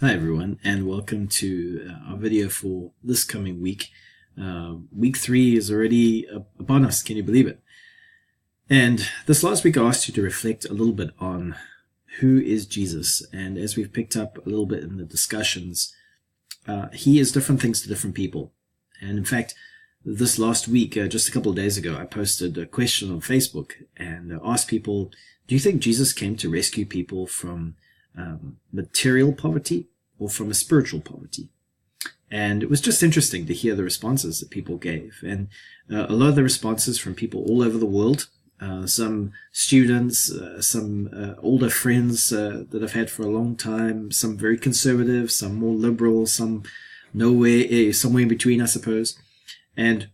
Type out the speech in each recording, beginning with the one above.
Hi everyone, and welcome to our video for this coming week. Week 3 is already upon us, can you believe it? And this last week I asked you to reflect a little bit on who is Jesus. And as we've picked up a little bit in the discussions, he is different things to different people. And in fact, this last week, just a couple of days ago, I posted a question on Facebook and asked people, do you think Jesus came to rescue people from material poverty or from a spiritual poverty? And it was just interesting to hear the responses that people gave. And a lot of the responses from people all over the world, some students, some older friends that I've had for a long time, some very conservative, some more liberal, some somewhere in between, I suppose. And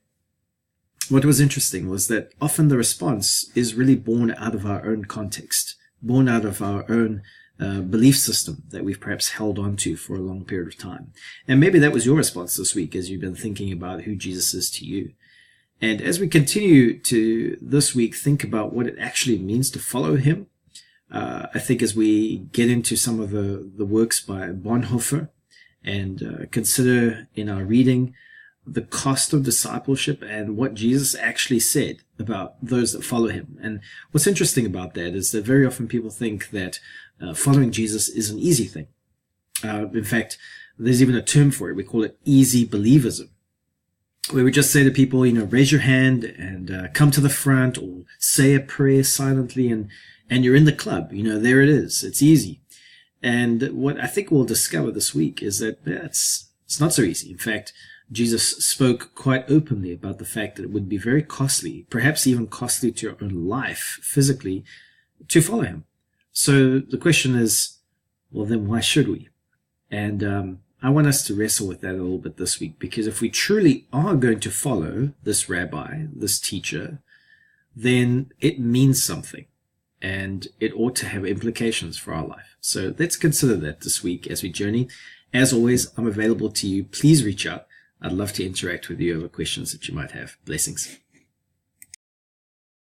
what was interesting was that often the response is really born out of our own context, born out of our own belief system that we've perhaps held on to for a long period of time. And maybe that was your response this week as you've been thinking about who Jesus is to you. And as we continue to this week think about what it actually means to follow him, I think as we get into some of the works by Bonhoeffer and consider in our reading the cost of discipleship and what Jesus actually said about those that follow him. And what's interesting about that is that very often people think that following Jesus is an easy thing. In fact, there's even a term for it. We call it easy believism, where we just say to people, raise your hand and come to the front, or say a prayer silently, and you're in the club. There it is. It's easy. And what I think we'll discover this week is that it's not so easy. In fact, Jesus spoke quite openly about the fact that it would be very costly, perhaps even costly to your own life physically, to follow him. So the question is, well, then why should we? And I want us to wrestle with that a little bit this week, because if we truly are going to follow this rabbi, this teacher, then it means something, and it ought to have implications for our life. So let's consider that this week as we journey. As always, I'm available to you. Please reach out. I'd love to interact with you over questions that you might have. Blessings.